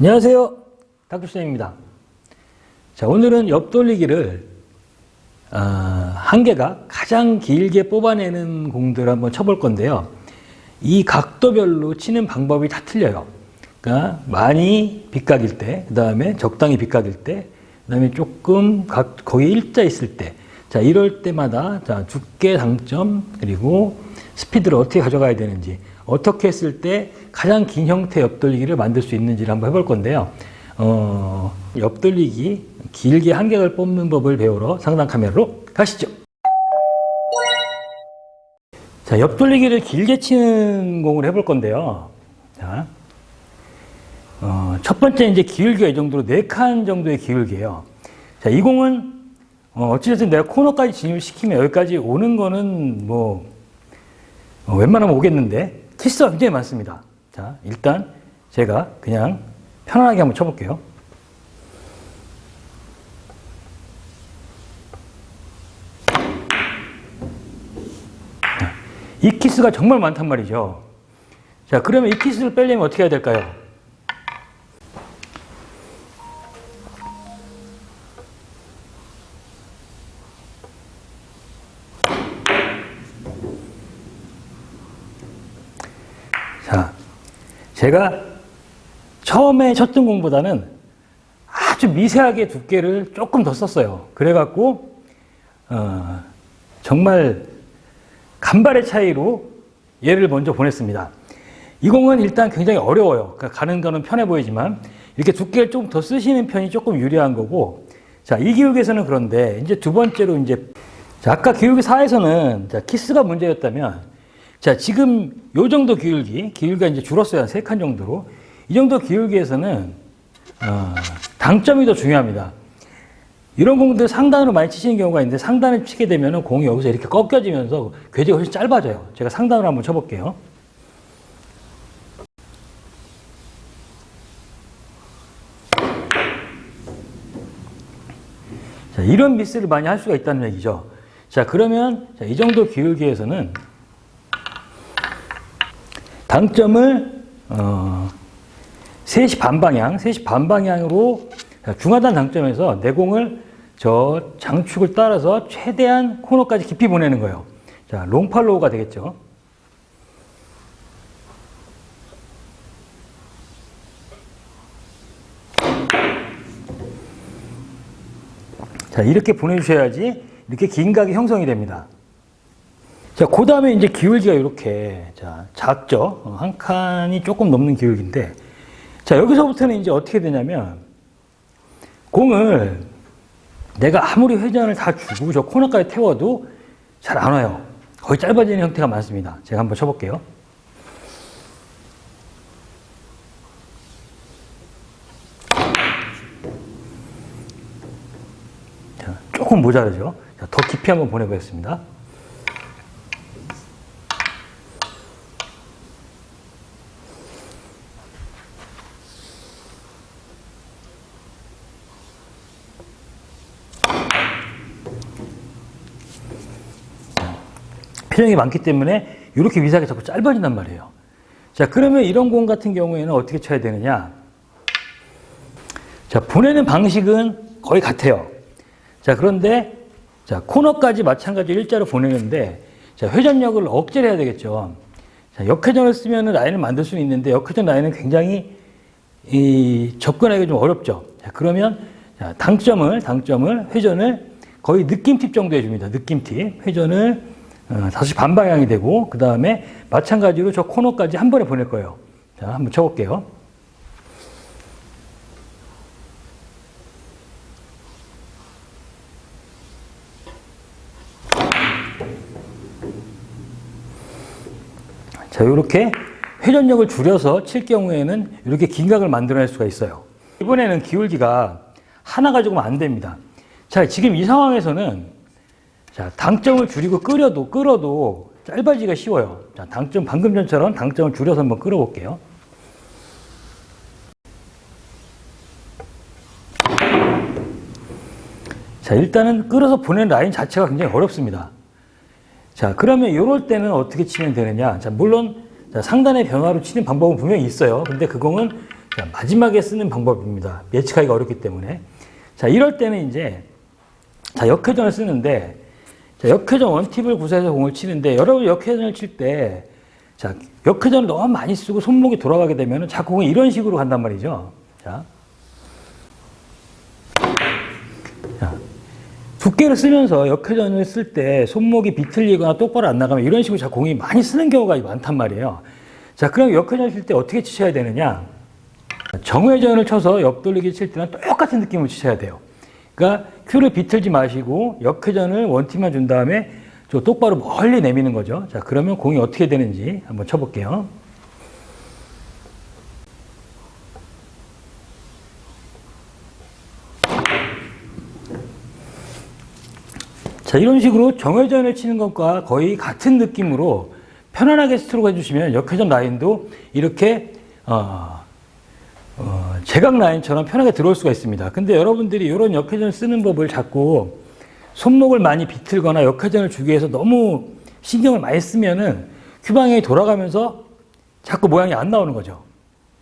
안녕하세요. 닥터쌤입니다. 자, 오늘은 옆돌리기를 한 개가 가장 길게 뽑아내는 공들을 한번 쳐볼 건데요. 이 각도별로 치는 방법이 다 틀려요. 그러니까 많이 빗각일 때, 그 다음에 적당히 빗각일 때, 그 다음에 조금 거의 일자 있을 때, 자, 이럴 때마다 자, 두께, 당점, 그리고 스피드를 어떻게 가져가야 되는지, 어떻게 했을 때 가장 긴 형태의 옆돌리기를 만들 수 있는지를 한번 해볼 건데요. 옆돌리기 길게 한 격을 뽑는 법을 배우러 상단 카메라로 가시죠. 자, 옆돌리기를 길게 치는 공을 해볼 건데요. 자, 첫 번째 이제 기울기가 이 정도로 4칸 정도의 기울기예요. 자, 이 공은 어찌됐든 내가 코너까지 진입을 시키면 여기까지 오는 거는 뭐 웬만하면 오겠는데 키스가 굉장히 많습니다. 자, 일단 제가 그냥 편안하게 한번 쳐볼게요. 이 키스가 정말 많단 말이죠. 자, 그러면 이 키스를 빼려면 어떻게 해야 될까요? 자, 제가 처음에 쳤던 공보다는 아주 미세하게 두께를 조금 더 썼어요. 그래갖고 정말 간발의 차이로 얘를 먼저 보냈습니다. 이 공은 일단 굉장히 어려워요. 그러니까 가는 거는 편해 보이지만 이렇게 두께를 좀 더 쓰시는 편이 조금 유리한 거고, 자, 이 기울기에서는 그런데 이제 두 번째로 이제 자, 아까 기울기 4에서는 자, 키스가 문제였다면, 자, 지금 요 정도 기울기가 이제 줄었어요. 한 3칸 정도로. 이 정도 기울기에서는 당점이 더 중요합니다. 이런 공들 상단으로 많이 치시는 경우가 있는데, 상단을 치게 되면 공이 여기서 이렇게 꺾여지면서 궤적이 훨씬 짧아져요. 제가 상단으로 한번 쳐볼게요. 자, 이런 미스를 많이 할 수가 있다는 얘기죠. 자, 그러면 자, 이 정도 기울기에서는 당점을 3시 반 방향으로 중하단 당점에서 내 공을 저 장축을 따라서 최대한 코너까지 깊이 보내는 거예요. 자, 롱팔로우가 되겠죠. 자, 이렇게 보내주셔야지 이렇게 긴 각이 형성이 됩니다. 자, 그 다음에 이제 기울기가 이렇게, 자, 작죠? 한 칸이 조금 넘는 기울기인데, 자, 여기서부터는 이제 어떻게 되냐면, 공을 내가 아무리 회전을 다 주고 저 코너까지 태워도 잘 안 와요. 거의 짧아지는 형태가 많습니다. 제가 한번 쳐볼게요. 자, 조금 모자라죠? 자, 더 깊이 한번 보내보겠습니다. 표정이 많기 때문에 이렇게 미세하게 자꾸 짧아진단 말이에요. 자, 그러면 이런 공 같은 경우에는 어떻게 쳐야 되느냐? 자, 보내는 방식은 거의 같아요. 자, 그런데 자, 코너까지 마찬가지로 일자로 보내는데, 자, 회전력을 억제를 해야 되겠죠. 자, 역회전을 쓰면 라인을 만들 수는 있는데 역회전 라인은 굉장히 접근하기가 좀 어렵죠. 자, 그러면 자, 당점을 회전을 거의 느낌팁 정도 해줍니다. 느낌팁 회전을 5시 반 방향이 되고, 그 다음에 마찬가지로 저 코너까지 한 번에 보낼 거예요. 자, 한번 쳐볼게요. 자, 이렇게 회전력을 줄여서 칠 경우에는 이렇게 긴 각을 만들어낼 수가 있어요. 이번에는 기울기가 하나 가지고는 안 됩니다. 자, 지금 이 상황에서는 자, 당점을 줄이고 끌어도 짧아지기가 쉬워요. 자, 당점, 방금 전처럼 당점을 줄여서 한번 끌어볼게요. 자, 일단은 끌어서 보내는 라인 자체가 굉장히 어렵습니다. 자, 그러면 이럴 때는 어떻게 치면 되느냐. 자, 물론 자, 상단의 변화로 치는 방법은 분명히 있어요. 근데 그 공은 자, 마지막에 쓰는 방법입니다. 예측하기가 어렵기 때문에. 자, 이럴 때는 이제, 자, 역회전을 쓰는데, 자, 역회전 원팁을 구사해서 공을 치는데, 여러분 역회전을 칠 때, 자, 역회전을 너무 많이 쓰고 손목이 돌아가게 되면 자꾸 공이 이런 식으로 간단 말이죠. 자. 자. 두께를 쓰면서 역회전을 쓸 때 손목이 비틀리거나 똑바로 안 나가면 이런 식으로 자꾸 공이 많이 쓰는 경우가 많단 말이에요. 자, 그럼 역회전 칠 때 어떻게 치셔야 되느냐? 정회전을 쳐서 옆돌리기 칠 때는 똑같은 느낌으로 치셔야 돼요. 그러니까 큐를 비틀지 마시고 역회전을 원팁만 준 다음에 저 똑바로 멀리 내미는 거죠. 자, 그러면 공이 어떻게 되는지 한번 쳐볼게요. 자, 이런 식으로 정회전을 치는 것과 거의 같은 느낌으로 편안하게 스트로크 해주시면 역회전 라인도 이렇게 제각 라인처럼 편하게 들어올 수가 있습니다. 근데 여러분들이 이런 역회전을 쓰는 법을 자꾸 손목을 많이 비틀거나 역회전을 주기 위해서 너무 신경을 많이 쓰면은 큐 방향이 돌아가면서 자꾸 모양이 안 나오는 거죠.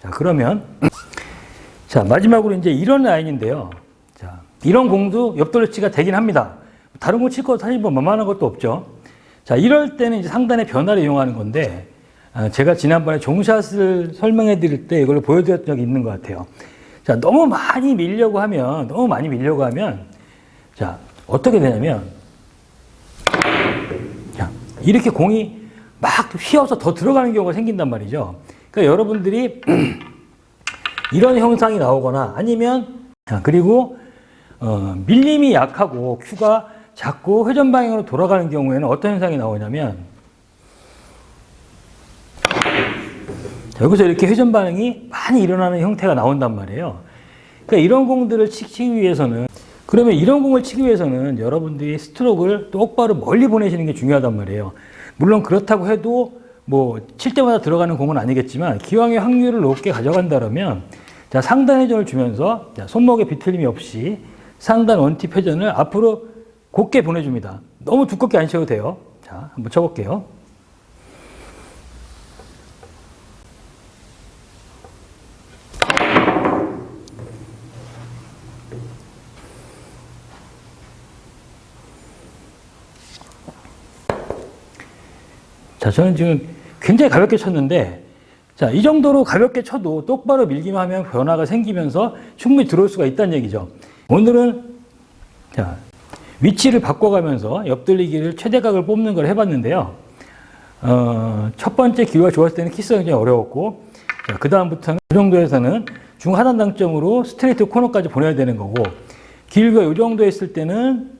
자, 그러면 자, 마지막으로 이제 이런 라인인데요. 자, 이런 공도 옆돌리치가 되긴 합니다. 다른 공 칠 거 사실 뭐 만만한 것도 없죠. 자, 이럴 때는 이제 상단의 변화를 이용하는 건데, 제가 지난번에 종샷을 설명해 드릴 때 이걸로 보여드렸던 적이 있는 것 같아요. 자, 너무 많이 밀려고 하면, 자, 어떻게 되냐면, 자, 이렇게 공이 막 휘어서 더 들어가는 경우가 생긴단 말이죠. 그러니까 여러분들이 이런 형상이 나오거나 아니면, 자, 그리고, 밀림이 약하고 큐가 자꾸 회전 방향으로 돌아가는 경우에는 어떤 현상이 나오냐면, 여기서 이렇게 회전 반응이 많이 일어나는 형태가 나온단 말이에요. 그러니까 이런 공들을 치기 위해서는, 그러면 이런 공을 치기 위해서는 여러분들이 스트로크를 똑바로 멀리 보내시는 게 중요하단 말이에요. 물론 그렇다고 해도 뭐 칠 때마다 들어가는 공은 아니겠지만 기왕의 확률을 높게 가져간다면, 자, 상단 회전을 주면서, 자, 손목에 비틀림이 없이 상단 원팁 회전을 앞으로 곱게 보내줍니다. 너무 두껍게 안 쳐도 돼요. 자, 한번 쳐볼게요. 자, 저는 지금 굉장히 가볍게 쳤는데, 자, 이 정도로 가볍게 쳐도 똑바로 밀기만 하면 변화가 생기면서 충분히 들어올 수가 있다는 얘기죠. 오늘은, 자, 위치를 바꿔가면서 옆돌리기를 최대각을 뽑는 걸 해봤는데요. 첫 번째 기회가 좋았을 때는 키스가 굉장히 어려웠고, 그 다음부터는 이 정도에서는 중하단 당점으로 스트레이트 코너까지 보내야 되는 거고, 길이가 이 정도 했을 때는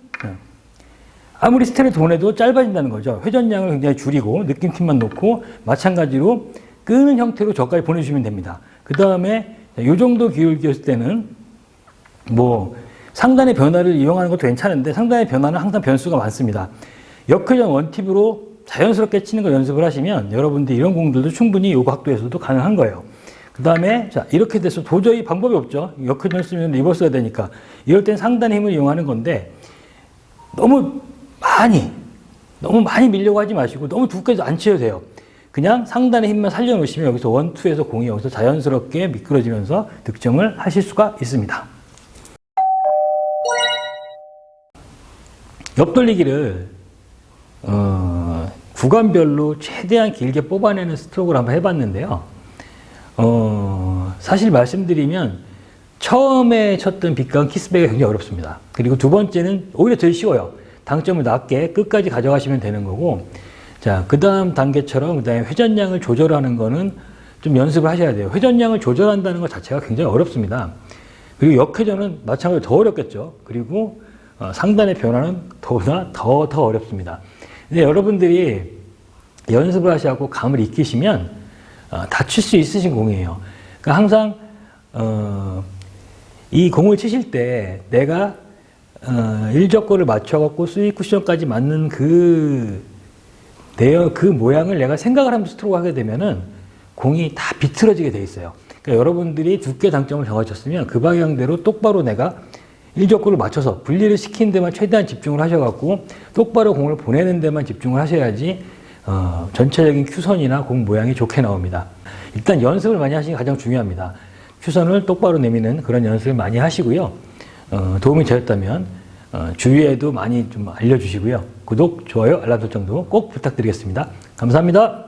아무리 스트레이트 보내도 짧아진다는 거죠. 회전량을 굉장히 줄이고 느낌팀만 놓고 마찬가지로 끄는 형태로 저까지 보내주시면 됩니다. 그 다음에 이 정도 기울기였을 때는 뭐 상단의 변화를 이용하는 것도 괜찮은데 상단의 변화는 항상 변수가 많습니다. 역회전 원팁으로 자연스럽게 치는 걸 연습을 하시면 여러분들 이런 공들도 충분히 이 각도에서도 가능한 거예요. 그 다음에 자, 이렇게 돼서 도저히 방법이 없죠. 역회전 쓰면 리버스가 되니까 이럴 땐 상단의 힘을 이용하는 건데 너무 많이 밀려고 하지 마시고 너무 두께도 안 치셔도 돼요. 그냥 상단의 힘만 살려놓으시면 여기서 원, 투에서 공이 여기서 자연스럽게 미끄러지면서 득점을 하실 수가 있습니다. 옆돌리기를 구간별로 최대한 길게 뽑아내는 스트로크를 한번 해봤는데요. 사실 말씀드리면 처음에 쳤던 빗강 키스백이 굉장히 어렵습니다. 그리고 두 번째는 오히려 더 쉬워요. 당점을 낮게 끝까지 가져가시면 되는 거고, 자, 그 다음 단계처럼, 그 다음에 회전량을 조절하는 거는 좀 연습을 하셔야 돼요. 회전량을 조절한다는 것 자체가 굉장히 어렵습니다. 그리고 역회전은 마찬가지로 더 어렵겠죠. 그리고 상단의 변화는 더구나 더 어렵습니다. 근데 여러분들이 연습을 하시고 감을 익히시면 다 칠 수 있으신 공이에요. 그러니까 항상 이 공을 치실 때 내가 일적거를 맞춰갖고 스윗 쿠션까지 맞는 그 모양을 내가 생각을 하면서 스트로크 하게 되면은 공이 다 비틀어지게 돼 있어요. 그러니까 여러분들이 두께 당점을 정하셨으면 그 방향대로 똑바로 내가 일적거를 맞춰서 분리를 시키는 데만 최대한 집중을 하셔갖고 똑바로 공을 보내는 데만 집중을 하셔야지 전체적인 큐선이나 공 모양이 좋게 나옵니다. 일단 연습을 많이 하시는 게 가장 중요합니다. 추선을 똑바로 내미는 그런 연습을 많이 하시고요. 도움이 되었다면 주위에도 많이 좀 알려주시고요. 구독, 좋아요, 알람 설정도 꼭 부탁드리겠습니다. 감사합니다.